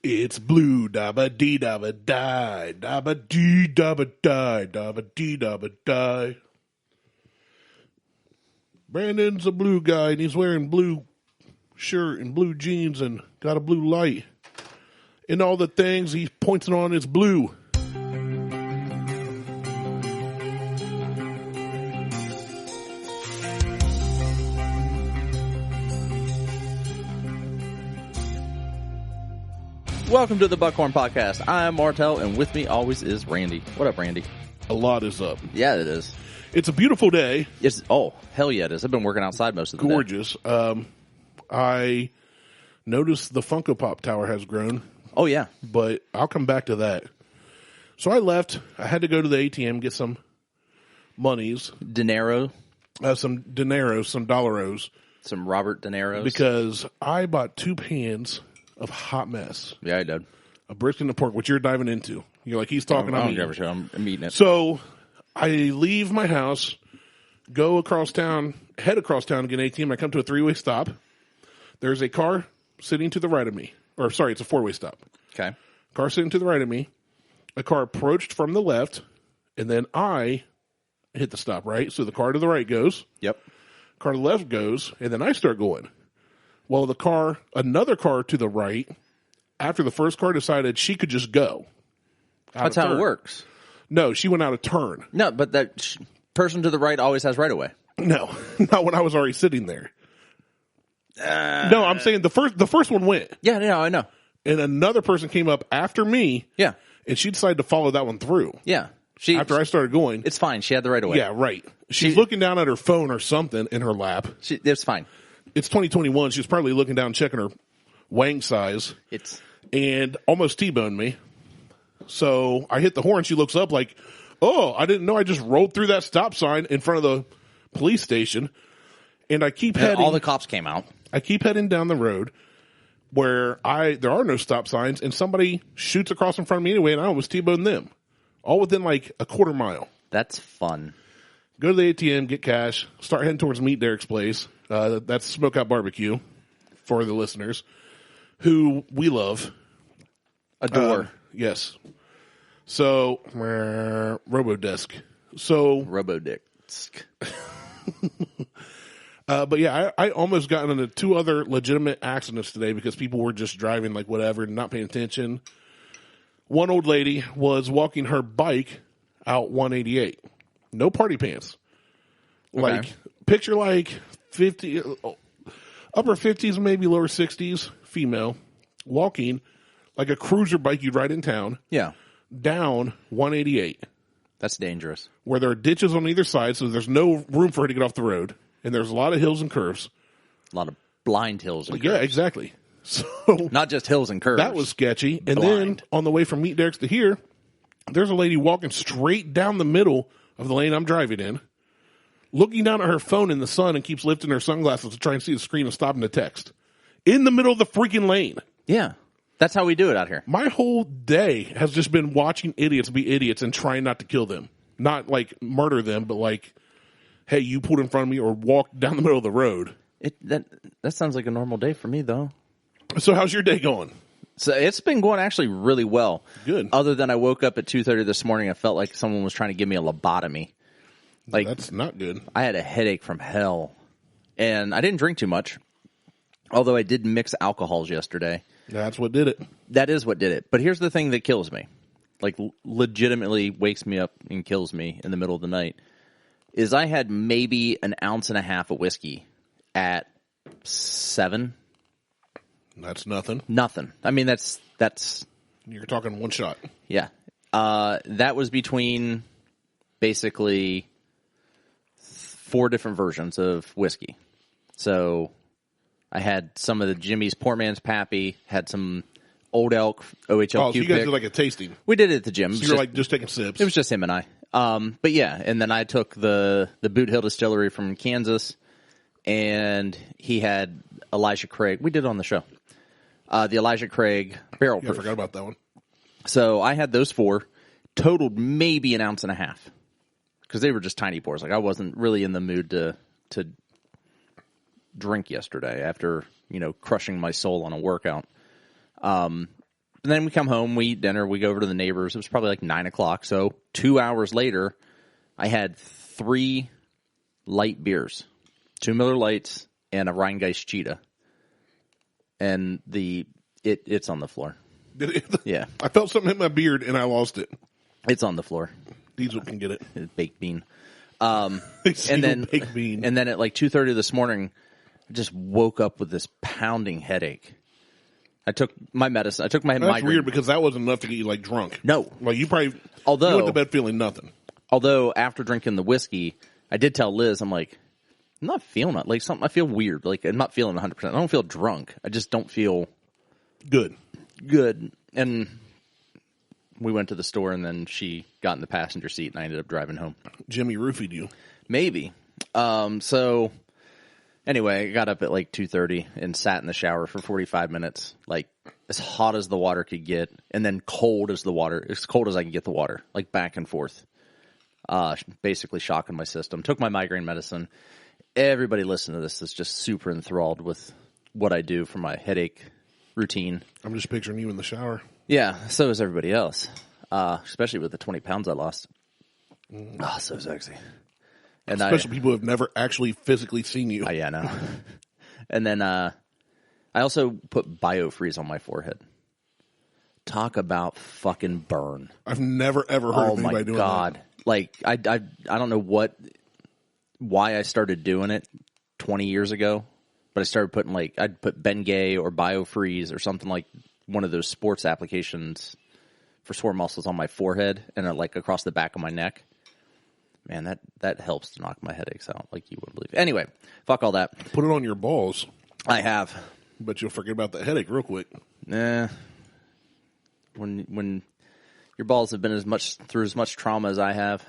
It's blue, dabba dee dabba die, dabba dee dabba die, dabba dee dabba die. Brandon's a blue guy, and he's wearing blue shirt and blue jeans and got a blue light. And all the things he's pointing on is blue. Welcome to the Buckhorn Podcast. I'm Martelle, and with me always is Randy. What up, Randy? A lot is up. Yeah, it is. It's a beautiful day. Oh, hell yeah, it is. I've been working outside most of the day. Gorgeous. I noticed the Funko Pop tower has grown. Oh, yeah. But I'll come back to that. So I left. I had to go to the ATM, get some monies. Dinero. Some dineros, some dollaros. Some Robert Dineros. Because I bought 2 pans of hot mess. Yeah, I did. A brisket and a pork, which you're diving into. You're like, he's talking, I'm eating. I'm eating it. So I leave my house, go across town, head across town to get an ATM. I come to a 3-way stop. There's a car sitting to the right of me. Or, sorry, it's a 4-way stop. Okay. Car sitting to the right of me. A car approached from the left, and then I hit the stop, right? So the car to the right goes. Yep. Car to the left goes, and then I start going. Well, another car to the right, after the first car decided she could just go. That's how it works. No, she went out of turn. No, but that person to the right always has right of way. No, not when I was already sitting there. No, I'm saying the first one went. Yeah, I know. And another person came up after me. Yeah. And she decided to follow that one through. Yeah. After I started going. It's fine. She had the right of way. Yeah, right. She's looking down at her phone or something in her lap. It's fine. It's 2021. She was probably looking down, checking her wang size. And almost T-boned me. So I hit the horn. She looks up like, oh, I didn't know I just rolled through that stop sign in front of the police station. And I keep heading. All the cops came out. I keep heading down the road where there are no stop signs, and somebody shoots across in front of me anyway, and I almost T-boned them. All within like a quarter mile. That's fun. Go to the ATM, get cash, start heading towards Meat Derek's place. That's Smokeout BBQ for the listeners who we love. Adore. Yes. So, Robodesk. Robodesk. But yeah, I almost got into 2 other legitimate accidents today because people were just driving like whatever and not paying attention. One old lady was walking her bike out 188. No party pants. Like, picture like 50, upper 50s, maybe lower 60s, female, walking like a cruiser bike you'd ride in town. Yeah. Down 188. That's dangerous. Where there are ditches on either side, so there's no room for her to get off the road. And there's a lot of hills and curves. A lot of blind hills and curves. Yeah, exactly. So not just hills and curves. That was sketchy. And blind. then on the way from Meat Derek's to here, there's a lady walking straight down the middle of the lane I'm driving in, looking down at her phone in the sun and keeps lifting her sunglasses to try and see the screen and stopping to text. In the middle of the freaking lane. Yeah. That's how we do it out here. My whole day has just been watching idiots be idiots and trying not to kill them. Not like murder them, but like, hey, you pulled in front of me or walked down the middle of the road. That sounds like a normal day for me, though. So how's your day going? So it's been going actually really well. Good. Other than I woke up at 2:30 this morning, I felt like someone was trying to give me a lobotomy. Like, that's not good. I had a headache from hell. And I didn't drink too much, although I did mix alcohols yesterday. That's what did it. That is what did it. But here's the thing that kills me, like legitimately wakes me up and kills me in the middle of the night, is I had maybe an ounce and a half of whiskey at 7. That's nothing. Nothing. I mean, that's. You're talking one shot. Yeah. That was between basically 4 different versions of whiskey. So I had some of the Jimmy's Poor Man's Pappy, had some Old Elk OHL so you guys did like a tasting. We did it at the gym. So you're like just taking sips. It was just him and I. But yeah, and then I took the Boot Hill Distillery from Kansas, and he had Elijah Craig. We did it on the show. The Elijah Craig barrel proof. I forgot about that one. So I had those 4, totaled maybe an ounce and a half, because they were just tiny pours. Like I wasn't really in the mood to drink yesterday after, crushing my soul on a workout. And then we come home, we eat dinner, we go over to the neighbors. It was probably like 9 o'clock. So 2 hours later, I had 3 light beers, 2 Miller Lights, and a Rheingeist Cheetah. And it's on the floor. Yeah. I felt something hit my beard and I lost it. It's on the floor. Diesel can get it. Baked bean. And then baked bean. And then at like 2:30 this morning, I just woke up with this pounding headache. I took my medicine. I took my That's migraine. weird because that wasn't enough to get you like drunk. No. Like you probably you Although went to bed feeling nothing. Although after drinking the whiskey, I did tell Liz, I'm like, I'm not feeling it. Like something, I feel weird. Like I'm not feeling 100%. I don't feel drunk. I just don't feel good. And we went to the store, and then she got in the passenger seat, and I ended up driving home. Jimmy roofied you. Maybe. So anyway, I got up at like 2:30 and sat in the shower for 45 minutes, like as hot as the water could get, and then cold as the water, as cold as I could get the water, like back and forth. Basically shocking my system. Took my migraine medicine. Everybody listening to this is just super enthralled with what I do for my headache routine. I'm just picturing you in the shower. Yeah, so is everybody else. Especially with the 20 pounds I lost. Oh, so sexy. And especially people who have never actually physically seen you. Yeah, I know. And then I also put BioFreeze on my forehead. Talk about fucking burn. I've never ever heard of anybody doing that. Oh my God. Like I don't know why I started doing it 20 years ago, but I started putting I'd put Bengay or BioFreeze or something like one of those sports applications for sore muscles on my forehead and like across the back of my neck. Man, that helps to knock my headaches out like you wouldn't believe. Anyway, fuck all that. Put it on your balls. I have. But you'll forget about the headache real quick. Nah. When your balls have been through as much trauma as I have,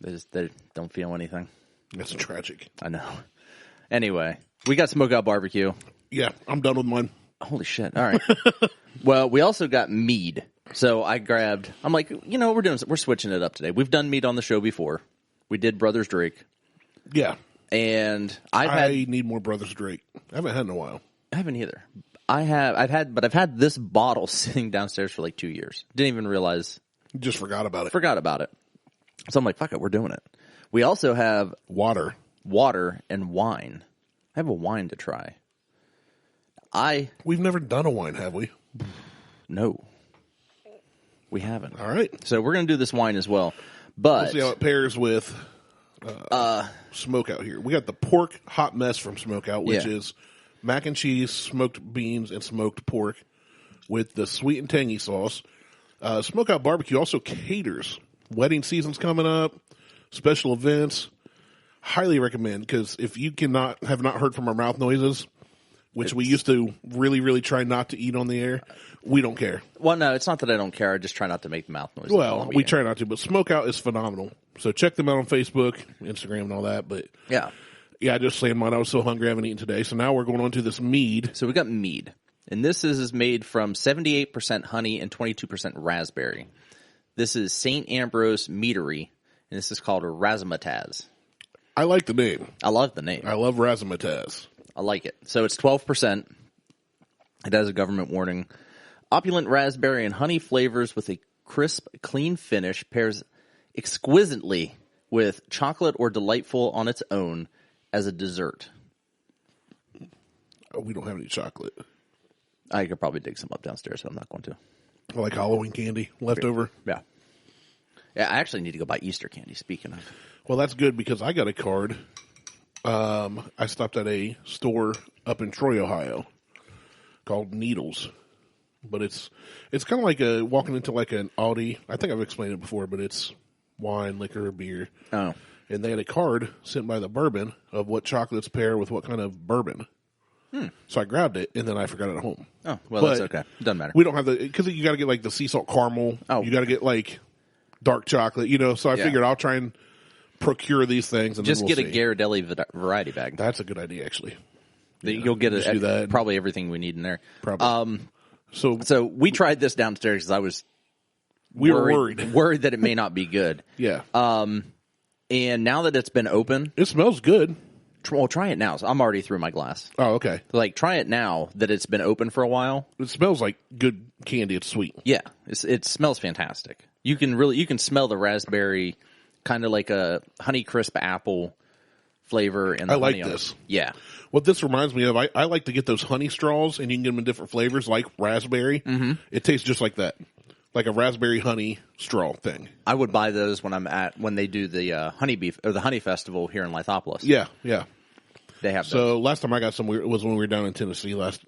they don't feel anything. That's tragic. I know. Anyway, we got Smokeout BBQ. Yeah, I'm done with mine. Holy shit. All right. Well, we also got Mead. So I'm like, we're switching it up today. We've done Mead on the show before. We did Brothers Drake. Yeah. And I need more Brothers Drake. I haven't had in a while. I haven't either. I've had this bottle sitting downstairs for like 2 years. Didn't even realize. Just forgot about it. So I'm like, fuck it, we're doing it. We also have water and wine. I have a wine to try. We've never done a wine, have we? No. We haven't. All right. So we're going to do this wine as well. But we'll see how it pairs with Smokeout here. We got the pork hot mess from Smokeout, which is mac and cheese, smoked beans, and smoked pork with the sweet and tangy sauce. Smokeout BBQ also caters. Wedding season's coming up, special events. Highly recommend, because if you have not heard from our mouth noises, which we used to really, really try not to eat on the air, we don't care. Well, no, it's not that I don't care. I just try not to make the mouth noises. Well, we try not to, but Smokeout is phenomenal. So check them out on Facebook, Instagram, and all that. But yeah, I just slammed mine. I was so hungry I haven't eaten today. So now we're going on to this Mead. So we got Mead. And this is made from 78% honey and 22% raspberry. This is St. Ambrose Meadery, and this is called Razzmatazz. I like the name. I love the name. I love Razzmatazz. I like it. So it's 12%. It has a government warning. Opulent raspberry and honey flavors with a crisp, clean finish pairs exquisitely with chocolate or delightful on its own as a dessert. Oh, we don't have any chocolate. I could probably dig some up downstairs, so I'm not going to. I like Halloween candy leftover. Yeah. Yeah, I actually need to go buy Easter candy, speaking of. Well, that's good because I got a card. I stopped at a store up in Troy, Ohio called Needles. But it's kind of like walking into like an Aldi. I think I've explained it before, but it's wine, liquor, beer. Oh. And they had a card sent by the bourbon of what chocolates pair with what kind of bourbon. So I grabbed it, and then I forgot it at home. Oh, well, that's okay. Doesn't matter. We don't have because you got to get like the sea salt caramel. Oh. You got to get like dark chocolate, So I figured I'll try and procure these things. And just then we'll get a Ghirardelli variety bag. That's a good idea, actually. You'll get probably everything we need in there. Probably. So we tried this downstairs because I was worried that it may not be good. Yeah. And now that it's been open, it smells good. Well, try it now. So I'm already through my glass. Oh, okay. Like, try it now that it's been open for a while. It smells like good candy. It's sweet. Yeah, it smells fantastic. You can smell the raspberry, kind of like a Honeycrisp apple flavor. And I like this. Yeah. What this reminds me of, I like to get those honey straws, and you can get them in different flavors, like raspberry. Mm-hmm. It tastes just like that, like a raspberry honey straw thing. I would buy those when they do the honey beef or the honey festival here in Lithopolis. Yeah, yeah. They have those. So last time I got some was when we were down in Tennessee last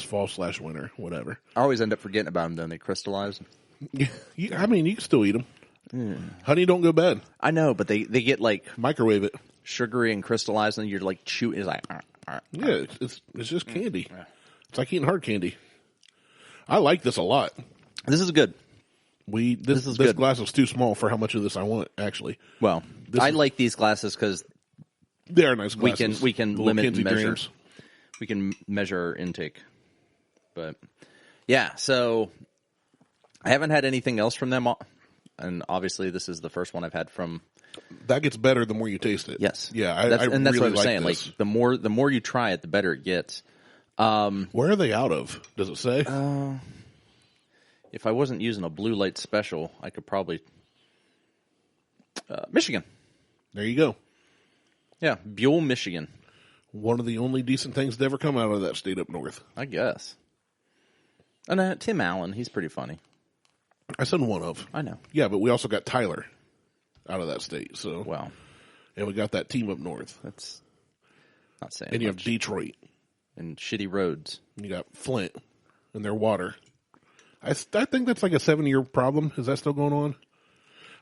fall/winter, whatever. I always end up forgetting about them, then they crystallize. I mean, you can still eat them. Honey don't go bad. I know, but they get like Microwave it. sugary and crystallized, and you're like chewing. It's like Yeah, it's just candy. It's like eating hard candy. I like this a lot. This is good. This good. glass is too small for how much of this I want. Actually, Well, I like these glasses because they are nice glasses. we can Little limit and Kinsey measure. Dreams. We can measure our intake. But yeah, so I haven't had anything else from them, and obviously this is the first one I've had from. That gets better the more you taste it. Yes, yeah, that's really what I'm like saying. this. Like the more you try it, the better it gets. Where are they out of? Does it say? If I wasn't using a blue light special, I could probably Michigan. There you go. Yeah, Buell, Michigan. One of the only decent things to ever come out of that state up north. I guess. And Tim Allen, he's pretty funny. I said one of. I know. Yeah, but we also got Tyler out of that state. So Well, and we got that team up north. that's not saying And you have much. Detroit. And shitty roads. And you got Flint and their water. I think that's like a 7-year problem. Is that still going on?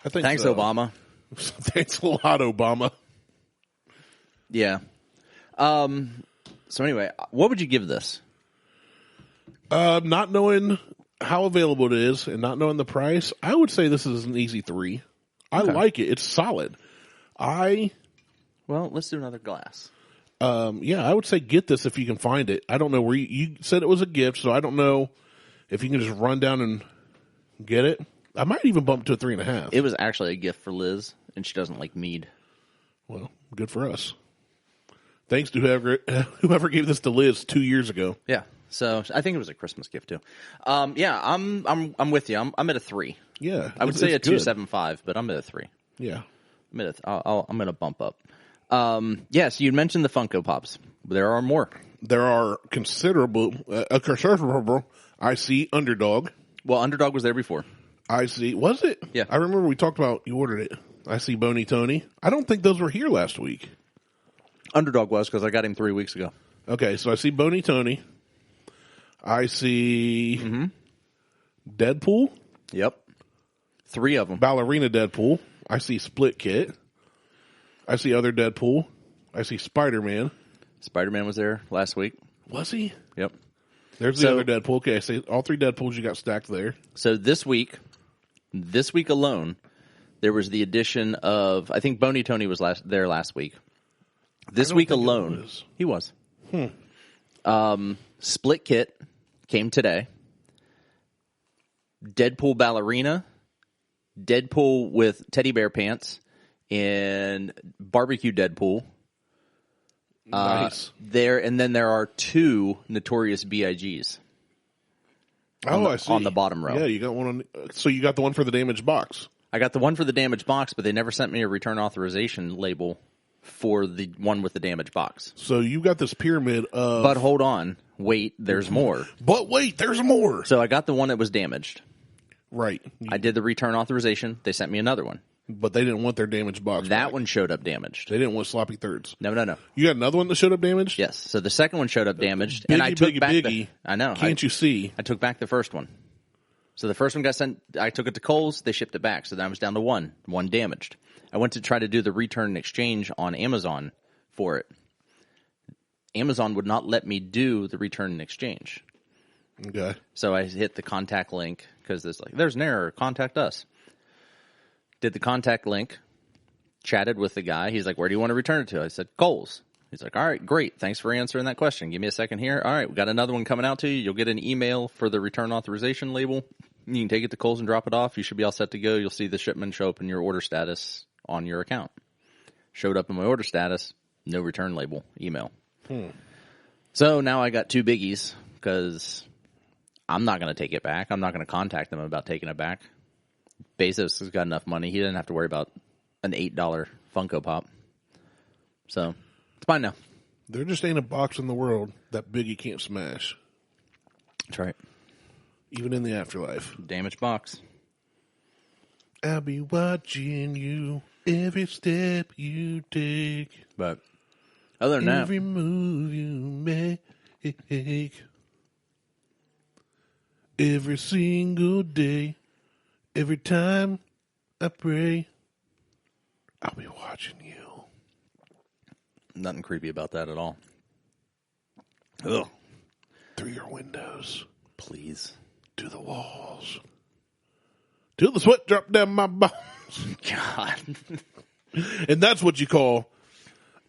I think Thanks, so. Obama. Thanks a lot, Obama. Yeah. So anyway, what would you give this? Not knowing how available it is and not knowing the price, I would say this is an easy 3. I like it. It's solid. Well, let's do another glass. Yeah, I would say get this if you can find it. I don't know where you said it was a gift, so I don't know if you can just run down and get it. I might even bump to a 3.5. It was actually a gift for Liz, and she doesn't like mead. Well, good for us. Thanks to whoever gave this to Liz 2 years ago. Yeah. So I think it was a Christmas gift too. Yeah, I'm with you. I'm at a 3. Yeah, I would say a good. 2.75, but I'm at a 3. Yeah, I'm gonna bump up. Yeah. So you mentioned the Funko Pops. There are more. there are considerable. I see Underdog. Well, Underdog was there before. I see. Was it? Yeah. I remember we talked about you ordered it. I see Boney Tony. I don't think those were here last week. Underdog was because I got him 3 weeks ago. Okay, so I see Boney Tony. I see Deadpool. Yep. 3 of them. Ballerina Deadpool. I see Split Kit. I see other Deadpool. I see Spider-Man. Spider-Man was there last week. Was he? Yep. There's the other Deadpool. Okay, I see all 3 Deadpools you got stacked there. So this week alone, there was the addition of, I think Boney Tony was there last week. This week alone, he was. Split Kit came today. Deadpool Ballerina, Deadpool with teddy bear pants, and barbecue Deadpool. Nice. And then there are 2 Notorious B.I.G.s. I see. On the bottom row. Yeah, you got one on. So you got the one for the damaged box. I got the one for the damaged box, but they never sent me a return authorization label for the one with the damaged box. So you got this pyramid of. But hold on. Wait, there's more. But wait, there's more. So I got the one that was damaged. Right. I did the return authorization. They sent me another one. But they didn't want their damaged box. That back. one showed up damaged. They didn't want sloppy thirds. No. You got another one that showed up damaged? Yes. So the second one showed up damaged, Biggie, and I took biggie, back biggie. I know. Can't you see? I took back the first one. So the first one got sent. I took it to Kohl's. They shipped it back. So then I was down to one damaged. I went to try to do the return and exchange on Amazon for it. Amazon would not let me do the return and exchange. Okay. So I hit the contact link because there's an error. Contact us. Did the contact link. Chatted with the guy. He's like, where do you want to return it to? I said, Kohl's. He's like, all right, great. Thanks for answering that question. Give me a second here. All right, we got another one coming out to you. You'll get an email for the return authorization label. You can take it to Kohl's and drop it off. You should be all set to go. You'll see the shipment show up in your order status on your account. Showed up in my order status. no return label email. So now I got 2 biggies because I'm not going to take it back. I'm not going to contact them about taking it back. Bezos has got enough money. He didn't have to worry about an $8 Funko Pop. So it's fine now. There just ain't a box in the world that Biggie can't smash. That's right. Even in the afterlife. Damaged box. I'll be watching you every step you take. But other than every move you make. Every single day. Every time I pray. I'll be watching you. Nothing creepy about that at all. Ugh. Through your windows. Please. To the walls. Till the sweat drop down my bones. God. And that's what you call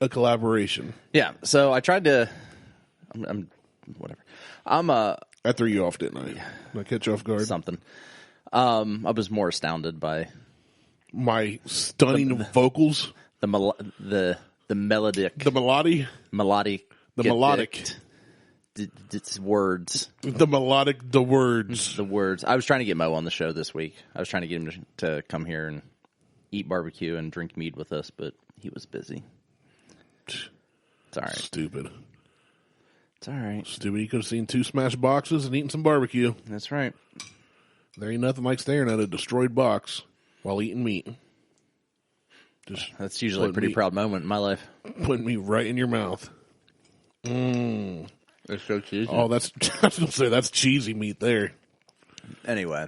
a collaboration. Yeah, so I tried to... I'm whatever. I threw you off, didn't I? Did I catch you off guard? Something. I was more astounded by... My stunning vocals. The melodic... The melody. Melodic. The melodic. It's words. The melodic, the words. The words. I was trying to get Mo on the show this week. I was trying to get him to come here and eat barbecue and drink mead with us, but he was busy. It's all right. Stupid. It's all right. Stupid. You could have seen 2 smashed boxes and eaten some barbecue. That's right. There ain't nothing like staring at a destroyed box while eating meat. That's usually a pretty proud moment in my life. Putting me right in your mouth. Mmm. It's so cheesy. Oh, I was going to say, that's cheesy meat there. Anyway.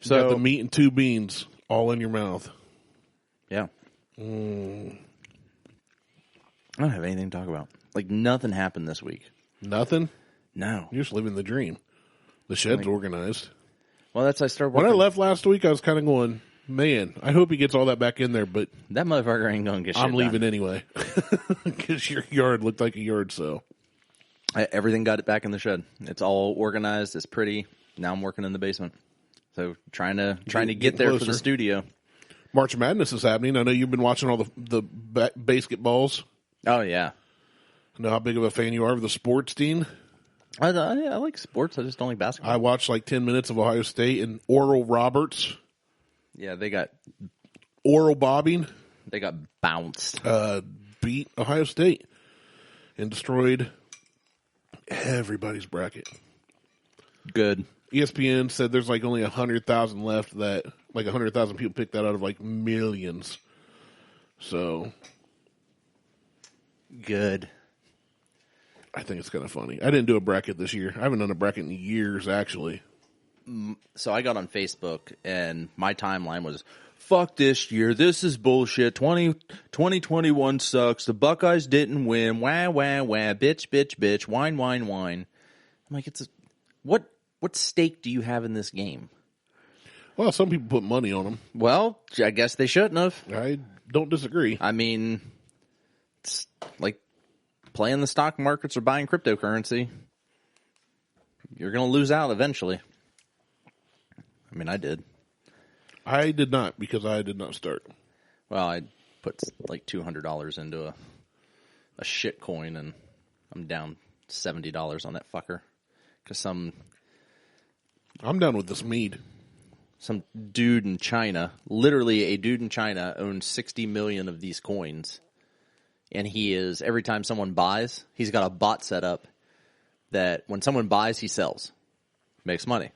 So, you got the meat and 2 beans all in your mouth. Yeah. I don't have anything to talk about. Like, nothing happened this week. Nothing? No. You're just living the dream. The shed's organized. Well, I started working. When I left last week, I was kind of going, man, I hope he gets all that back in there, but that motherfucker ain't going to get shit I'm leaving done. Anyway. Because your yard looked like a yard sale. Everything got it back in the shed. It's all organized. It's pretty. Now I'm working in the basement. So trying to get there for the studio. March Madness is happening. I know you've been watching all the basketballs. Oh, yeah. I know how big of a fan you are of the sports team. I like sports. I just don't like basketball. I watched like 10 minutes of Ohio State and Oral Roberts. Yeah, they got... Oral bobbing. They got bounced. Beat Ohio State and destroyed everybody's bracket. Good. ESPN said there's like only 100,000 left that, like 100,000 people picked that out of like millions. So. Good. I think it's kind of funny. I didn't do a bracket this year. I haven't done a bracket in years, actually. So I got on Facebook, and my timeline was, fuck this year. This is bullshit. 2021 sucks. The Buckeyes didn't win. Wah, wah, wah. Bitch, bitch, bitch. Whine, whine, whine. I'm like, what stake do you have in this game? Well, some people put money on them. Well, I guess they shouldn't have. I don't disagree. I mean, it's like playing the stock markets or buying cryptocurrency. You're going to lose out eventually. I mean, I did. I did not, because I did not start. Well, I put like $200 into a shit coin, and I'm down $70 on that fucker. Because I'm down with this mead. Some dude in China, literally a dude in China, owns 60 million of these coins. And he is, every time someone buys, he's got a bot set up that when someone buys, he sells. Makes money.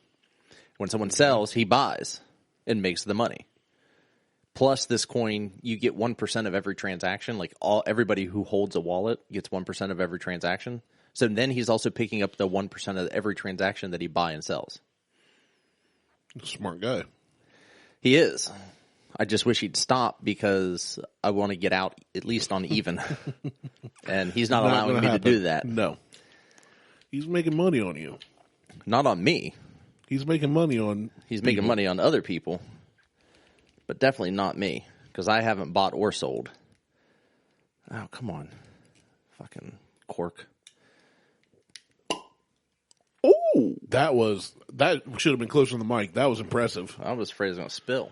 When someone sells, he buys and makes the money. Plus, this coin, you get 1% of every transaction. Like everybody who holds a wallet gets 1% of every transaction. So then he's also picking up the 1% of every transaction that he buys and sells. Smart guy. He is. I just wish he'd stop because I want to get out at least on even. And he's not allowing me to do that. No. He's making money on you. Not on me. He's making money on He's making money on other people. But definitely not me. Because I haven't bought or sold. Oh, come on. Fucking cork. Oh! That should have been closer to the mic. That was impressive. I was afraid it was going to spill.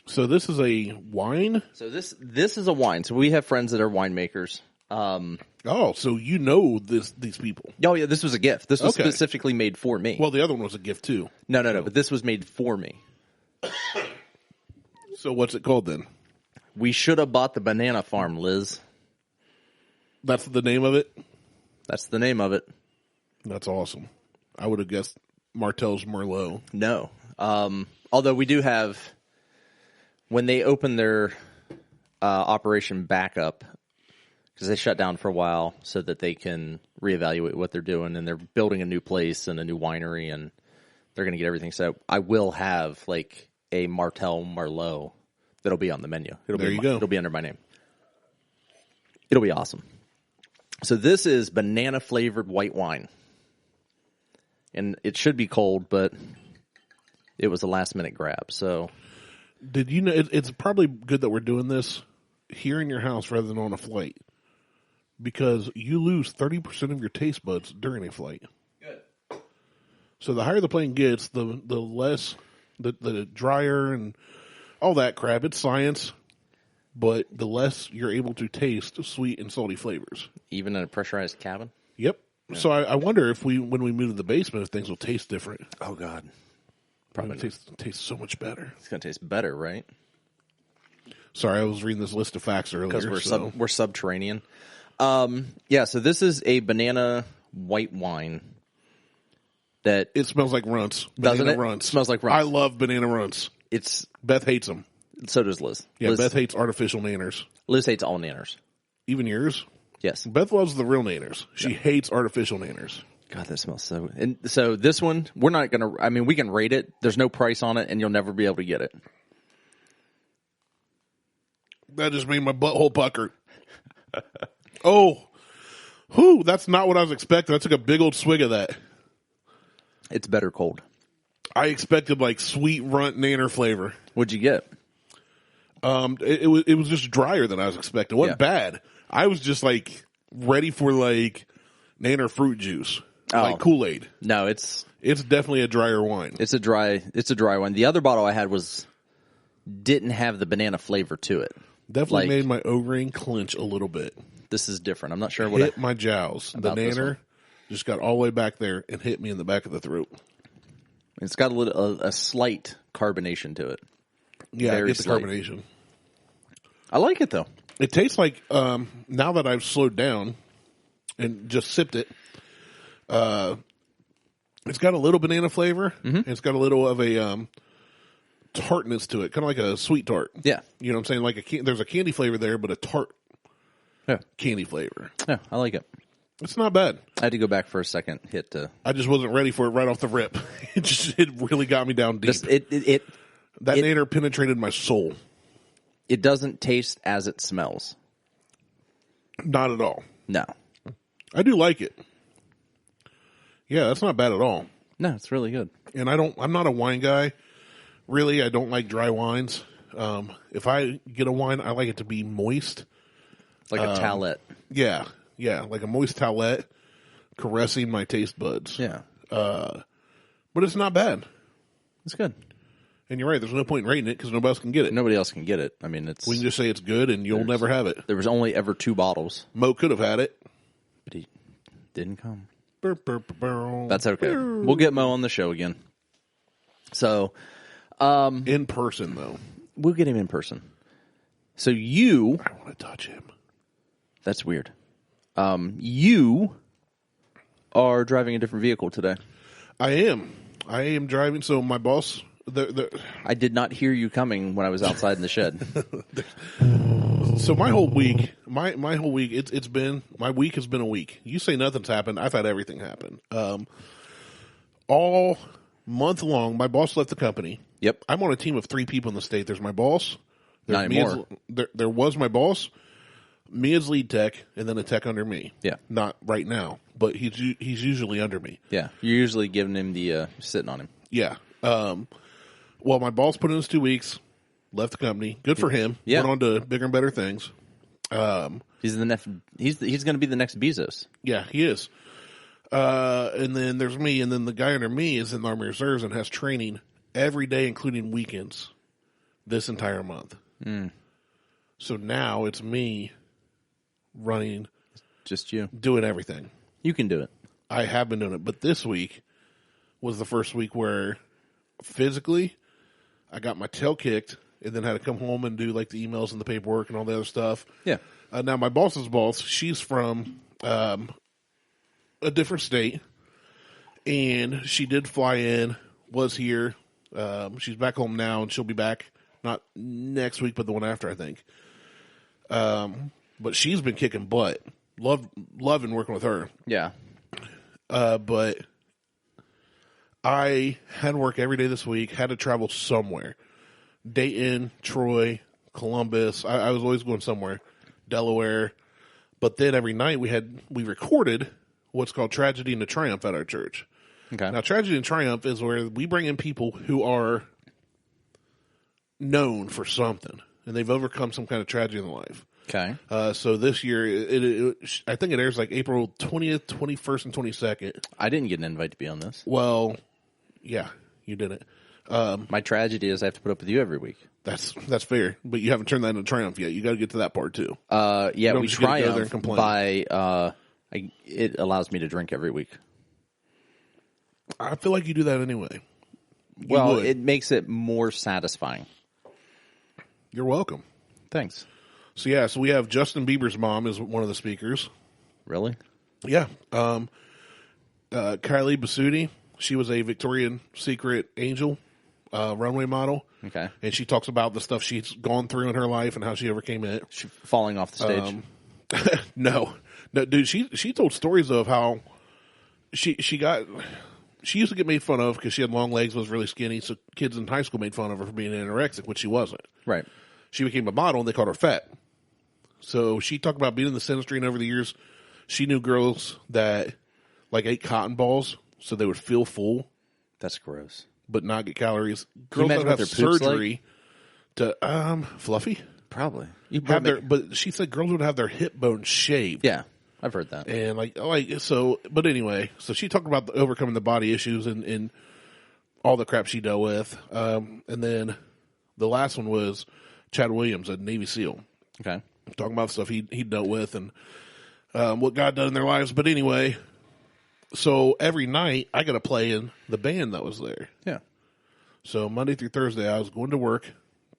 So this is a wine? So this is a wine. So we have friends that are winemakers. Oh, so you know these people. Oh, yeah, this was a gift. This was Okay. specifically made for me. Well, the other one was a gift, too. No, but this was made for me. So what's it called, then? We should have bought the banana farm, Liz. That's the name of it? That's the name of it. That's awesome. I would have guessed Martelle's Merlot. No. Although we do have, when they open their operation back up, because they shut down for a while so that they can reevaluate what they're doing, and they're building a new place and a new winery, and they're going to get everything set up. I will have like a Martelle Merlot that'll be on the menu. There you go. It'll be under my name. It'll be awesome. So this is banana flavored white wine, and it should be cold, but it was a last minute grab. So Did you know it's probably good that we're doing this here in your house rather than on a flight, because you lose 30% of your taste buds during a flight. good. So the higher the plane gets, the less, the drier and all that crap. It's science, but the less you're able to taste sweet and salty flavors. Even in a pressurized cabin. Yep. Yeah. So I wonder if when we move to the basement, if things will taste different. Oh God, Probably taste so much better. it's gonna taste better, right? Sorry, I was reading this list of facts earlier. Because we're subterranean. Yeah. So this is a banana white wine that It smells like runts. Doesn't Banana it? runts. Smells like runts. I love banana runts. it's. Beth hates them. So does Liz. Yeah, Liz, Beth hates artificial nanners. Liz hates all nanners. Even yours? Yes. Beth loves the real nanners. She hates artificial nanners. God, that smells so. And so this one, we're not gonna. I mean, we can rate it. There's no price on it, and you'll never be able to get it. That just made my butthole pucker. Oh. Whew, that's not what I was expecting. I took a big old swig of that. It's better cold. I expected like sweet runt nanner flavor. What'd you get? It was just drier than I was expecting. It wasn't bad. I was just like ready for like nanner fruit juice. Like Kool-Aid. No, it's definitely a drier wine. It's a dry one. The other bottle I had didn't have the banana flavor to it. Definitely made my O-ring clench a little bit. This is different. I'm not sure what Hit my jowls. The nanner just got all the way back there and hit me in the back of the throat. It's got a slight carbonation to it. Yeah, Very it's the slight. carbonation. I like it though. It tastes like, now that I've slowed down and just sipped it, it's got a little banana flavor. And it's got a little of a tartness to it, kind of like a sweet tart. Yeah. You know what I'm saying? Like there's a candy flavor there, but a tart Yeah. candy flavor. Yeah, I like it. It's not bad. I had to go back for a second hit to. I just wasn't ready for it right off the rip. It really got me down deep. That nanner penetrated my soul. It doesn't taste as it smells. Not at all. No. I do like it. Yeah, that's not bad at all. No, it's really good. And I'm not a wine guy. Really, I don't like dry wines. If I get a wine, I like it to be moist. Like a towelette. Yeah, like a moist towelette caressing my taste buds. Yeah. But it's not bad. It's good. And you're right, there's no point in rating it because nobody else can get it. Nobody else can get it. I mean, We can just say it's good and you'll never have it. There was only ever 2 bottles. Mo could have had it. But he didn't come. Burr, burr, burr, burr. That's okay. We'll get Mo on the show again. So, in person, though. we'll get him in person. So you... I want to touch him. That's weird. You are driving a different vehicle today. I am driving. So my boss... I did not hear you coming when I was outside in the shed. So my whole week, my whole week, it's been, my week has been a week. You say nothing's happened. I've had everything happen. All month long, my boss left the company. Yep. I'm on a team of 3 people in the state. There's my boss. Not anymore. There was my boss, me as lead tech, and then a tech under me. Yeah. Not right now, but he's usually under me. Yeah. You're usually giving him the, sitting on him. Yeah. Well, my boss put in his 2 weeks, left the company. Good for him. Yeah. Went on to bigger and better things. He's the next. He's going to be the next Bezos. Yeah, he is. And then there's me, and then the guy under me is in the Army Reserves and has training every day, including weekends. this entire month. So now it's me running, Just you. doing everything. You can do it. I have been doing it, but this week was the first week where physically I got my tail kicked and then had to come home and do like the emails and the paperwork and all the other stuff. Yeah. Now my boss's boss, she's from a different state, and she did fly in, was here. She's back home now, and she'll be back not next week, but the one after, I think. But she's been kicking butt. Loving working with her. Yeah. But I had to work every day this week, had to travel somewhere. Dayton, Troy, Columbus. I was always going somewhere. Delaware. But then every night we recorded what's called Tragedy and the Triumph at our church. Okay. Now, Tragedy and Triumph is where we bring in people who are known for something, and they've overcome some kind of tragedy in their life. Okay. So this year, I think it airs like April 20th, 21st, and 22nd. I didn't get an invite to be on this. Well, yeah, you didn't. My tragedy is I have to put up with you every week. That's fair, but you haven't turned that into Triumph yet. You got to get to that part too. Yeah, we just get to go there and triumph complain. by it allows me to drink every week. I feel like you do that anyway. Well, would. it makes it more satisfying. You're welcome. Thanks. So we have Justin Bieber's mom is one of the speakers. Really? Yeah. Kylie Basutti, she was a Victoria's Secret angel runway model. Okay. And she talks about the stuff she's gone through in her life and how she overcame it. She falling off the stage? No, dude, she told stories of how she used to get made fun of because she had long legs, was really skinny, so kids in high school made fun of her for being anorexic, which she wasn't. Right. She became a model, and they called her fat. So she talked about being in the industry, and over the years, she knew girls that like ate cotton balls so they would feel full That's gross. but not get calories. Can you Girls that imagine have what their poops surgery to fluffy Probably. but she said girls would have their hip bones shaved. Yeah, I've heard that. And so. But anyway, so she talked about overcoming the body issues and all the crap she dealt with. And then the last one was Chad Williams, a Navy SEAL. Okay. Talking about the stuff he dealt with and what God done in their lives. But anyway, so every night I got to play in the band that was there. Yeah. So Monday through Thursday, I was going to work,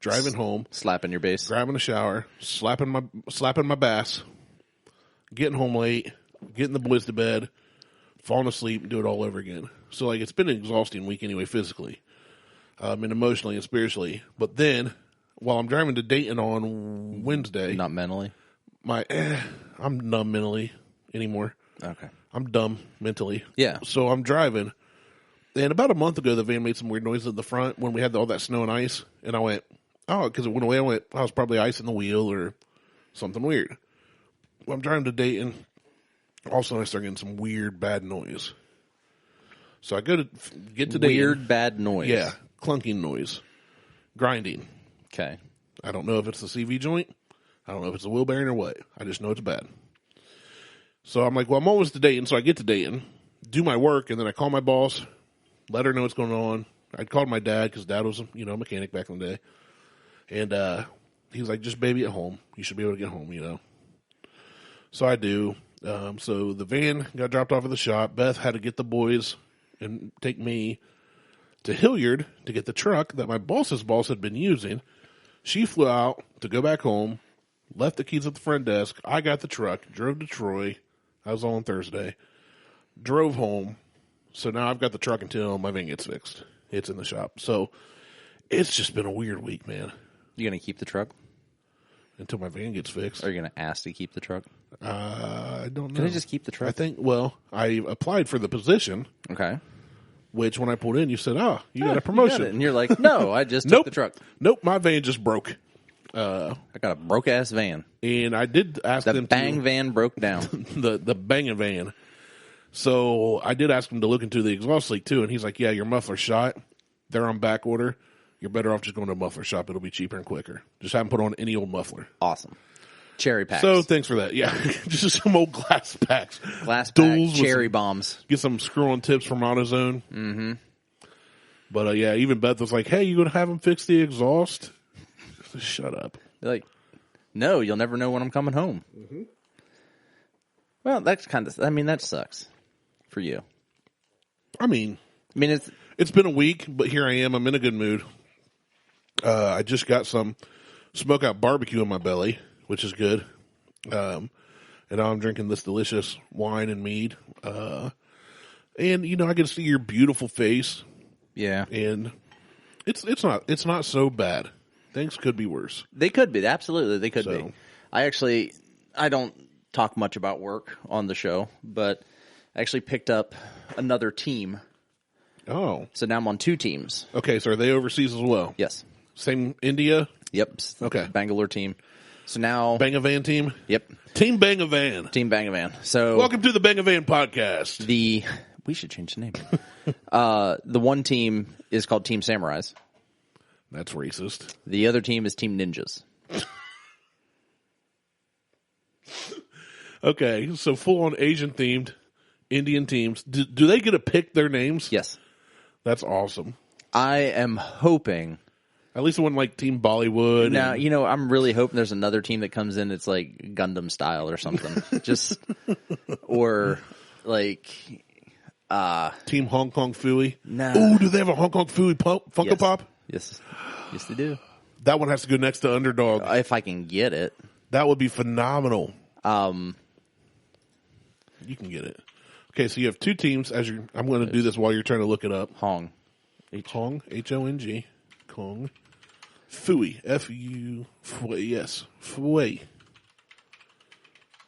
driving home, Slapping your bass. grabbing a shower, slapping my bass, getting home late, getting the boys to bed, falling asleep, and do it all over again. So it's been an exhausting week anyway, physically, and emotionally and spiritually. But then, while I'm driving to Dayton on Wednesday, Not mentally. I'm numb mentally anymore. Okay. I'm dumb mentally. Yeah. So I'm driving, and about a month ago, the van made some weird noises at the front when we had all that snow and ice, and I went, oh, because it went away. I was probably icing the wheel or something weird. Well, I'm driving to Dayton. All of a sudden, I start getting some weird, bad noise. So I get to Dayton. Weird, bad noise. Yeah, clunking noise, grinding. Okay. I don't know if it's the CV joint. I don't know if it's a wheel bearing or what. I just know it's bad. So I'm like, well, I'm almost to Dayton. So I get to Dayton, do my work, and then I call my boss, let her know what's going on. I called my dad because Dad was, a mechanic back in the day. And he was like, just baby at home. You should be able to get home, So I do. So the van got dropped off at the shop. Beth had to get the boys and take me to Hilliard to get the truck that my boss's boss had been using. She flew out to go back home, left the keys at the front desk. I got the truck, drove to Troy. I was on Thursday. Drove home. So now I've got the truck until my van gets fixed. It's in the shop. So it's just been a weird week, man. You going to keep the truck? Until my van gets fixed. Or are you going to ask to keep the truck? I don't know. Can I just keep the truck? I think, I applied for the position, Okay. which when I pulled in, you said, you got a promotion. You got it. And you're like, no, I just Nope. took the truck. Nope, my van just broke. I got a broke-ass van. And I did ask The them bang van broke down. the banging van. So I did ask him to look into the exhaust leak too, and he's like, yeah, your muffler's shot. They're on back order. You're better off just going to a muffler shop. It'll be cheaper and quicker. Just have them put on any old muffler. Awesome. Cherry packs. So thanks for that. Yeah, just some old glass packs. Glass Duals pack, with cherry some- bombs. Get some screw-on tips from AutoZone. Mm-hmm. But yeah, even Beth was like, hey, you going to have them fix the exhaust? Shut up. They're like, no, you'll never know when I'm coming home. Mm-hmm. Well, that's that sucks for you. I mean, it's been a week, but here I am. I'm in a good mood. I just got some Smokeout BBQ in my belly, which is good. And now I'm drinking this delicious wine and mead. And I can see your beautiful face. Yeah. And it's not so bad. Things could be worse. They could be. Absolutely, they could be. I don't talk much about work on the show, but I actually picked up another team. Oh. So now I'm on 2 teams. Okay, so are they overseas as well? Yes. Same India? Yep. Okay. Bangalore team. So now... Bangavan team? Yep. Team Bangavan. Team Bangavan. So... Welcome to the Bangavan podcast. We should change the name. The one team is called Team Samurais. That's racist. The other team is Team Ninjas. Okay, so full-on Asian-themed Indian teams. Do they get to pick their names? Yes. That's awesome. I am hoping... At least the one like Team Bollywood. Now, I'm really hoping there's another team that comes in that's like Gundam style or something. Or like... Team Hong Kong Phooey. No. Ooh, do they have a Hong Kong Phooey Funko Pop? Yes, they do. That one has to go next to Underdog. If I can get it. That would be phenomenal. You can get it. Okay, so you have 2 teams. I'm going to do this while you're trying to look it up. Hong. Hong, H-O-N-G. Kong. Phooey. F-U. Yes. Phooey.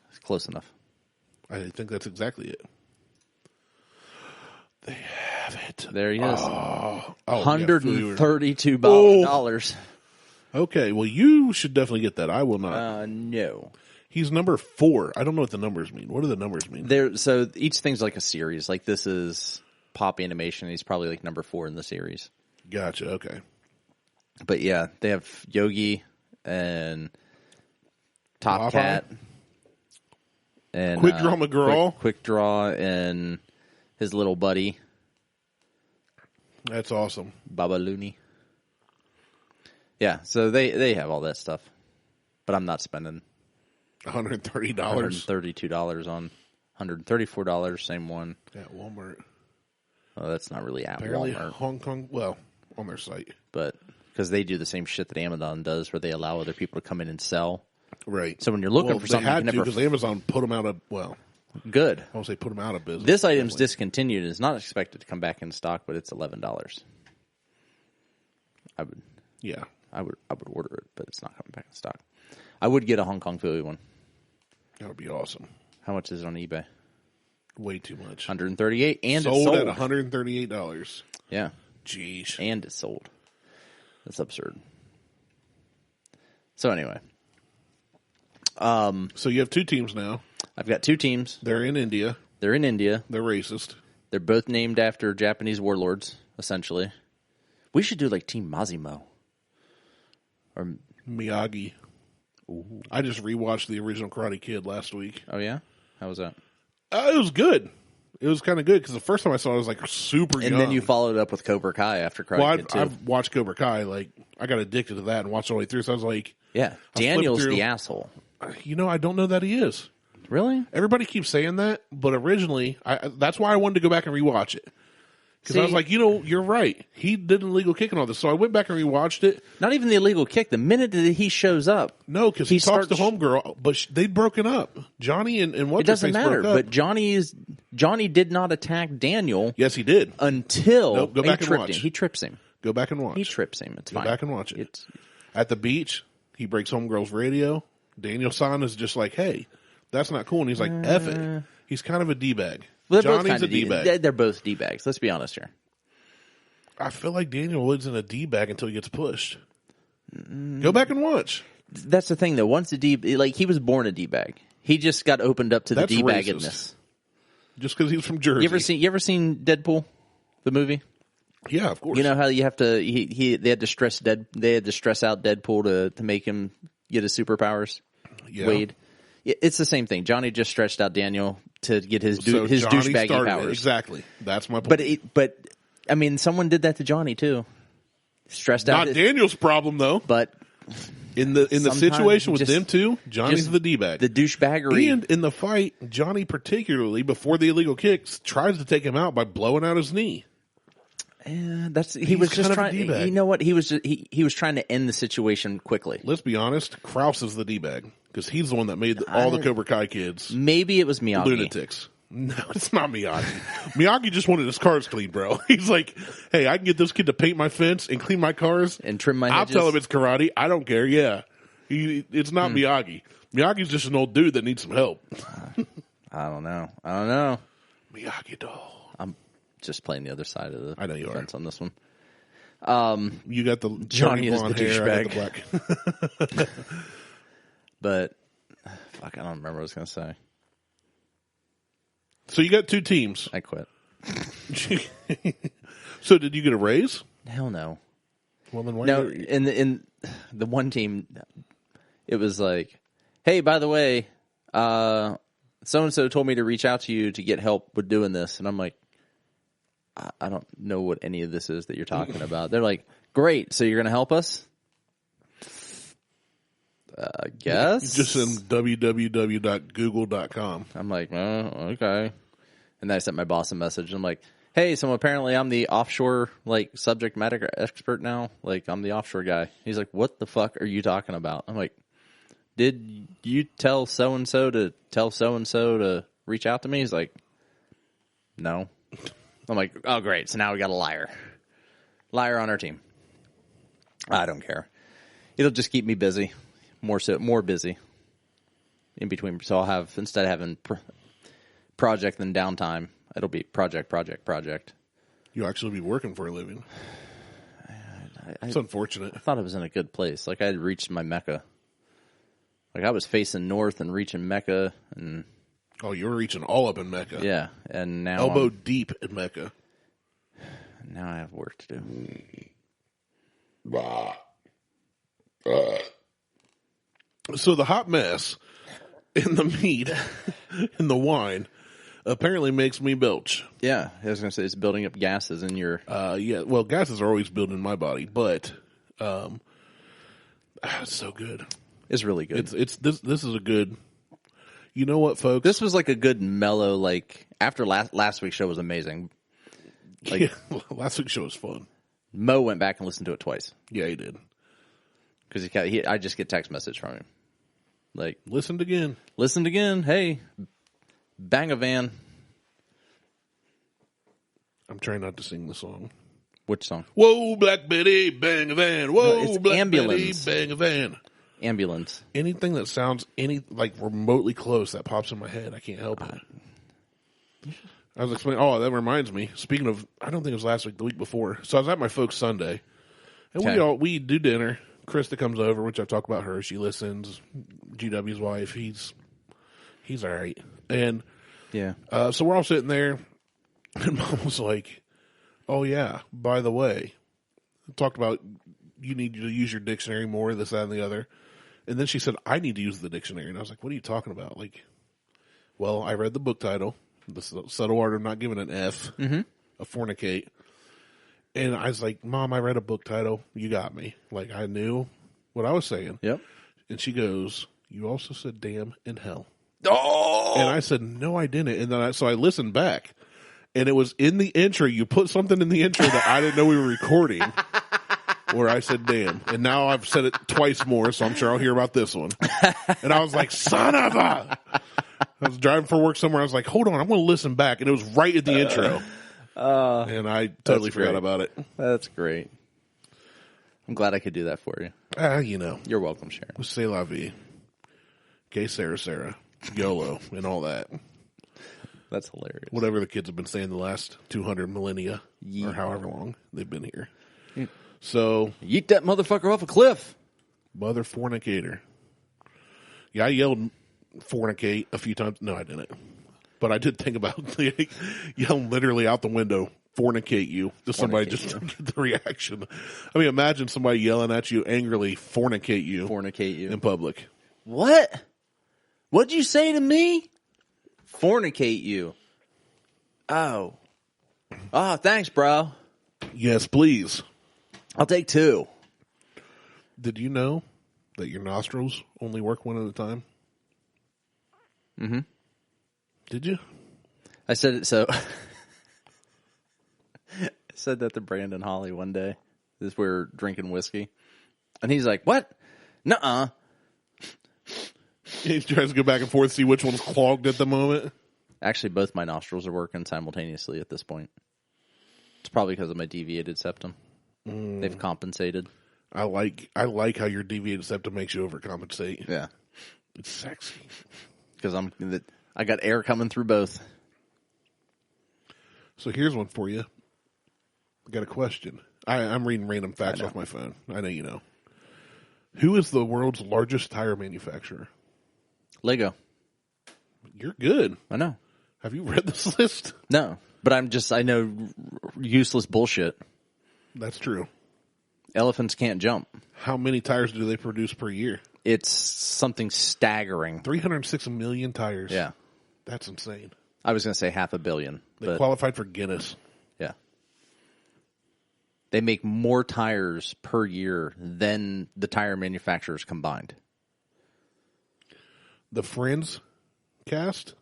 It's close enough. I think that's exactly it. They have it. There he is. $132. $132. Okay, well, you should definitely get that. I will not. No. He's number 4. I don't know what the numbers mean. What do the numbers mean? So each thing's like a series. Like this is Pop Animation. He's probably like number 4 in the series. Gotcha. Okay. But yeah, they have Yogi and Top Papa? Cat and Quick Draw McGraw. Quick Draw and his little buddy. That's awesome. Baba Looney. Yeah, so they have all that stuff. But I'm not spending $130. $132 on $134, same one. At Walmart. Oh, that's not really at Apparently Walmart. Hong Kong, well, on their site. But because they do the same shit that Amazon does where they allow other people to come in and sell. Right. So when you're looking for something, they had you to because Amazon put them out of, good. I won't say put them out of business. This item's discontinued and is not expected to come back in stock, but it's $11. I would order it, but it's not coming back in stock. I would get a Hong Kong Philly one. That would be awesome. How much is it on eBay? Way too much. $138 and sold it's sold at $138. Yeah. Jeez. And it's sold. That's absurd. So anyway. So you have 2 teams now. I've got 2 teams. They're in India. They're in India. They're racist. They're both named after Japanese warlords, essentially. We should do like Team Mazimo. Or Miyagi. Ooh. I just rewatched the original Karate Kid last week. Oh, yeah? How was that? It was good. It was kind of good because the first time I saw it, I was like super young. And then you followed up with Cobra Kai after Karate Kid, too. I've watched Cobra Kai. Like, I got addicted to that and watched all the way through. So I was like, yeah, Daniel's the asshole. I don't know that he is. Really? Everybody keeps saying that, but originally, that's why I wanted to go back and rewatch it. Because I was like, you're right. He did an illegal kick and all this. So I went back and rewatched it. Not even the illegal kick. The minute that he shows up. No, because he talks to homegirl, but they'd broken up. Johnny and what? It doesn't matter, but Johnny did not attack Daniel. Yes, he did. Until go back and watch. He trips him. Go back and watch. He trips him. It's fine. Go back and watch it. At the beach, he breaks homegirl's radio. Daniel-san is just like, hey, that's not cool. And he's like, F it. He's kind of a D-bag. Well, Johnny's a D-bag. They're both D-bags. Let's be honest here. I feel like Daniel Wood's in a D-bag until he gets pushed. Go back and watch. That's the thing, though. Once he was born a D-bag. He just got opened up to the D-baggedness. Just because he's from Jersey. You ever seen Deadpool, the movie? Yeah, of course. You know how you have to. They had to stress out Deadpool to make him get his superpowers. Yeah. Wade. It's the same thing. Johnny just stretched out Daniel to get his douchebaggy powers. Exactly. That's my point. But I mean, someone did that to Johnny too. Stressed out. Not Daniel's problem though. But In the Sometimes situation with just- them two, Johnny's just the D-bag. The douchebaggery. And in the fight, Johnny particularly, before the illegal kicks, tries to take him out by blowing out his knee. He was just kind of a trying. D-bag. You know what? He was trying to end the situation quickly. Let's be honest, Krause is the D-bag because he's the one that made all the Cobra Kai kids Maybe it was Miyagi. lunatics. No, it's not Miyagi. Miyagi just wanted his cars clean, bro. He's like, hey, I can get this kid to paint my fence and clean my cars. And trim my I'll hedges. tell him it's karate. I don't care. Yeah. It's not Miyagi. Miyagi's just an old dude that needs some help. I don't know. Miyagi doll. I'm just playing the other side of the I know you fence are. on this one. You got the Johnny burning is blonde the hair. I got the black. But fuck, I don't remember what I was going to say. So you got two teams. I quit. So did you get a raise? Hell no. Well, then why? No, in the one team, it was like, hey, by the way, so-and-so told me to reach out to you to get help with doing this. And I'm like, I don't know what any of this is that you're talking about. They're like, great, so you're going to help us? I guess. Just send www.google.com. I'm like, oh, okay. And then I sent my boss a message. I'm like, hey, so apparently I'm the offshore subject matter expert now. I'm the offshore guy. He's like, what the fuck are you talking about? I'm like, did you tell so-and-so to tell so-and-so to reach out to me? He's like, no. I'm like, oh, great. So now we got a liar. Liar on our team. I don't care. It'll just keep me busy. More busy in between. So I'll have, instead of having project than downtime, it'll be project. You'll actually be working for a living. It's unfortunate. I thought I was in a good place. I had reached my Mecca. I was facing north and reaching Mecca, and Oh, you were reaching all up in Mecca. yeah, and now Elbow deep in Mecca. now I have work to do. So the hot mess in the meat, in the wine, apparently makes me belch. Yeah, I was going to say it's building up gases in your. Yeah, well, gases are always building in my body, but it's so good. It's really good. It's this is a good. You know what, folks? This was a good mellow. After last week's show was amazing. Yeah, last week's show was fun. Mo went back and listened to it twice Yeah, he did. because I just get text message from him. Listened again. Listened again. Hey, bang a van. I'm trying not to sing the song. Which song? Whoa, Black Betty, bang a van. Whoa, No, it's Black Ambulance. Betty, bang a van. Ambulance. Anything that sounds remotely close that pops in my head, I can't help it. I was explaining. Oh, that reminds me. Speaking of, I don't think it was last week, the week before. So I was at my folks' Sunday, and Okay. we do dinner. Krista comes over, which I've talked about her. She listens. GW's wife. He's all right. And Yeah. so we're all sitting there, and Mom was like, "Oh yeah, by the way, talked about you need to use your dictionary more, this, that, and the other." And then she said, "I need to use the dictionary," and I was like, "What are you talking about?" Well, I read the book title, The Subtle Art of Not Giving an F, a fornicate. And I was like, "Mom, I read a book title. You got me." I knew what I was saying. Yep. And she goes, "You also said damn and hell." Oh. And I said, "No, I didn't." And then so I listened back, and it was in the intro. You put something in the intro that I didn't know we were recording, where I said damn. And now I've said it twice more, so I'm sure I'll hear about this one. And I was like, son of a... I was driving for work somewhere. I was like, hold on, I'm going to listen back. And it was right at the intro. And I totally forgot great. about it. That's great. I'm glad I could do that for you. You're welcome, Sharon. C'est la vie. Que Sarah, YOLO, and all that. That's hilarious. Whatever the kids have been saying the last 200 millennia, or however long they've been here. So, Yeet that motherfucker off a cliff. mother fornicator. Yeah, I yelled fornicate a few times. No, I didn't. But I did think about yelling literally out the window, fornicate you, to somebody just to get the reaction. I mean, imagine somebody yelling at you angrily, fornicate you in public. What? What'd you say to me? Fornicate you. Oh. Oh, thanks, bro. Yes, please. I'll take 2. Did you know that your nostrils only work one at a time? Mm-hmm. Did you? I said it so. I said that to Brandon Holly one day. We were drinking whiskey. And he's like, what? Nuh-uh. He tries to go back and forth, see which one's clogged at the moment. Actually, both my nostrils are working simultaneously at this point. It's probably because of my deviated septum. They've compensated. I like how your deviated septum makes you overcompensate. Yeah. It's sexy. Because I got air coming through both. So here's one for you. I got a question. I'm reading random facts off my phone. I know you know. Who is the world's largest tire manufacturer? Lego. You're good. I know. Have you read this list? No. But I know useless bullshit. That's true. Elephants can't jump. How many tires do they produce per year? It's something staggering. 306 million tires. Yeah. That's insane. I was going to say 500 million. They qualified for Guinness. Yeah. They make more tires per year than the tire manufacturers combined. The Friends cast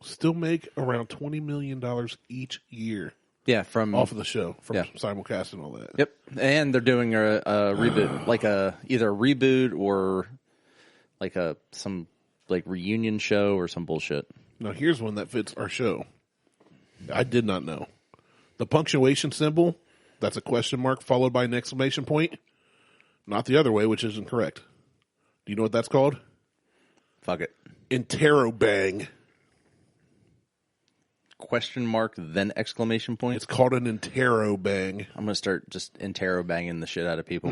still make around $20 million each year. Yeah, off of the show, from simulcast and all that. Yep, and they're doing a reboot, like either a reboot or like some reunion show or some bullshit. Now here's one that fits our show. I did not know. The punctuation symbol, that's a question mark followed by an exclamation point. Not the other way, which isn't correct. Do you know what that's called? Fuck it. Interrobang. Question mark, then exclamation point? It's called an interrobang. I'm going to start just interrobanging the shit out of people.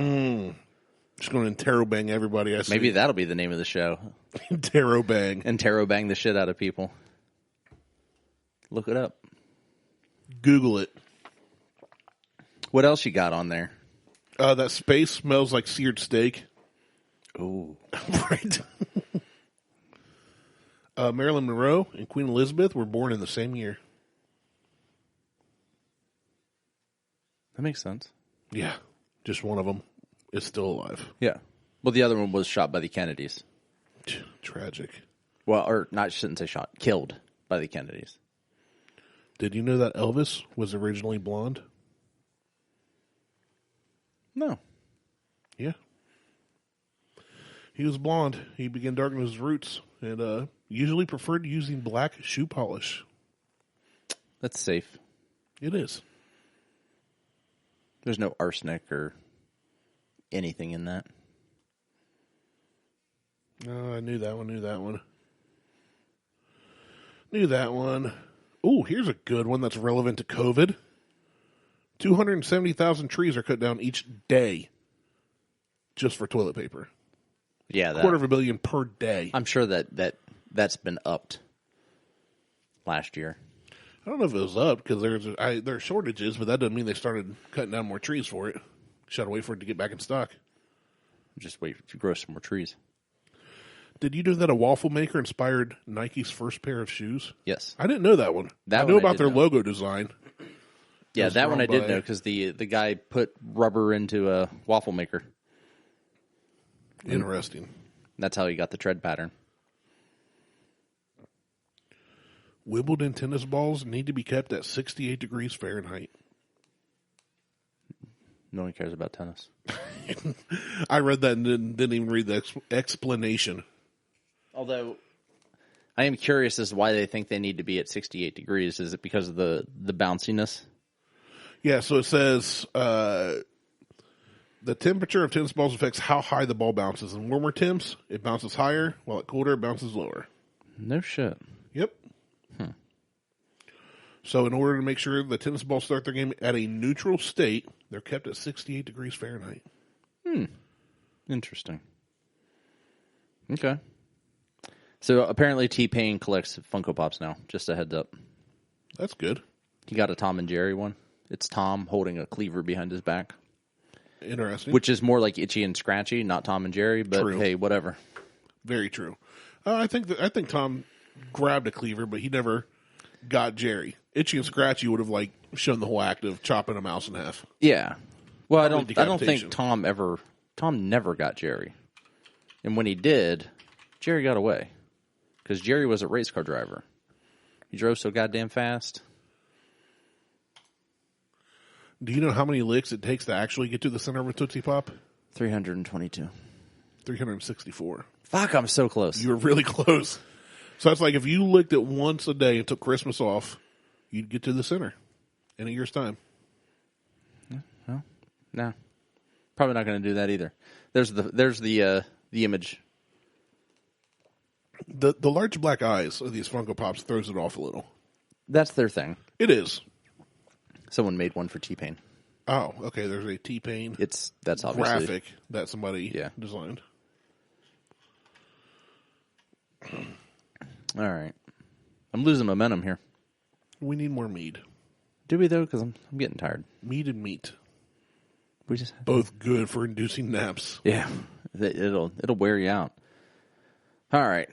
Just going to interrobang everybody I see. Maybe that'll be the name of the show. Interrobang. Interrobang the shit out of people. Look it up. Google it. What else you got on there? That space smells like seared steak. Ooh. Right. Marilyn Monroe and Queen Elizabeth were born in the same year. That makes sense. Yeah. Just one of them is still alive. Yeah. Well, the other one was shot by the Kennedys. Tragic. Well, or not, I shouldn't say shot. Killed by the Kennedys. Did you know that Elvis was originally blonde? No. Yeah. He was blonde. He began darkening his roots and usually preferred using black shoe polish. That's safe. It is. There's no arsenic or anything in that. Oh, I knew that one. Knew that one. Oh, here's a good one that's relevant to COVID. 270,000 trees are cut down each day just for toilet paper. Yeah, $250 million per day. I'm sure that's been upped last year. I don't know if it was up because there's shortages, but that doesn't mean they started cutting down more trees for it. Just gotta wait for it to get back in stock. Just wait to grow some more trees. Did you know that a waffle maker inspired Nike's first pair of shoes? Yes. I didn't know that one. I knew about their logo design. Yeah, that one I did know because the guy put rubber into a waffle maker. Interesting. That's how he got the tread pattern. Wimbledon tennis balls need to be kept at 68 degrees Fahrenheit. No one cares about tennis. I read that and didn't even read the explanation. Although, I am curious as to why they think they need to be at 68 degrees. Is it because of the bounciness? Yeah, so it says the temperature of tennis balls affects how high the ball bounces. In warmer temps, it bounces higher, while at colder, it bounces lower. No shit. Yep. So in order to make sure the tennis balls start their game at a neutral state, they're kept at 68 degrees Fahrenheit. Interesting. Okay. So apparently T-Pain collects Funko Pops now. Just a heads up. That's good. He got a Tom and Jerry one. It's Tom holding a cleaver behind his back. Interesting. Which is more like Itchy and Scratchy, not Tom and Jerry, but True. Hey, whatever. Very true. I think Tom grabbed a cleaver, but he never got Jerry. Itchy and Scratchy would have shown the whole act of chopping a mouse in half. Yeah. Well, Probably I don't think Tom never got Jerry. And when he did, Jerry got away. Because Jerry was a race car driver. He drove so goddamn fast. Do you know how many licks it takes to actually get to the center of a Tootsie Pop? 322. 364. Fuck, I'm so close. You were really close. So that's like if you licked it once a day and took Christmas off, you'd get to the center in a year's time. Well, no. Probably not going to do that either. There's the image. The large black eyes of these Funko Pops throws it off a little. That's their thing. It is. Someone made one for T-Pain. Oh, okay. There's a T-Pain that's obviously graphic that somebody designed. All right. I'm losing momentum here. We need more mead. Do we, though? Because I'm getting tired. Mead and meat. We just both good for inducing naps. Yeah. It'll wear you out. All right.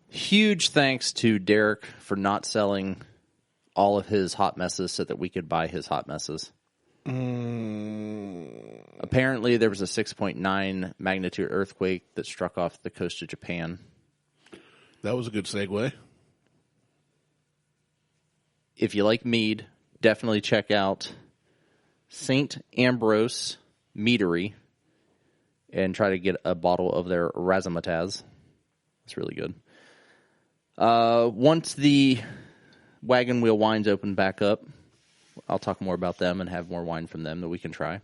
Huge thanks to Derek for not selling all of his hot messes so that we could buy his hot messes. Apparently, there was a 6.9 magnitude earthquake that struck off the coast of Japan. That was a good segue. If you like mead, definitely check out St. Ambrose Meadery and try to get a bottle of their razzmatazz. It's really good. Once the Wagon Wheel Wines open back up, I'll talk more about them and have more wine from them that we can try.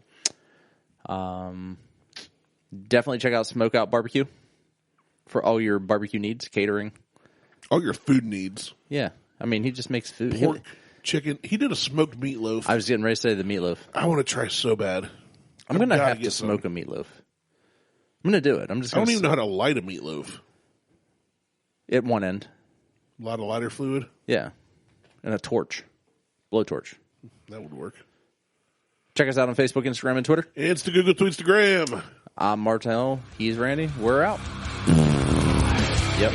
Definitely check out Smokeout BBQ for all your barbecue needs, catering. All your food needs. Yeah. I mean, he just makes food. Pork, chicken. He did a smoked meatloaf. I was getting ready to say the meatloaf. I want to try so bad. I'm going to have to smoke a meatloaf. I'm going to do it. I don't even know how to light a meatloaf. At one end. A lot of lighter fluid? Yeah. And a torch. Blowtorch. That would work. Check us out on Facebook, Instagram, and Twitter. Insta, Google, Tweetstagram. I'm Martelle. He's Randy. We're out. Yep.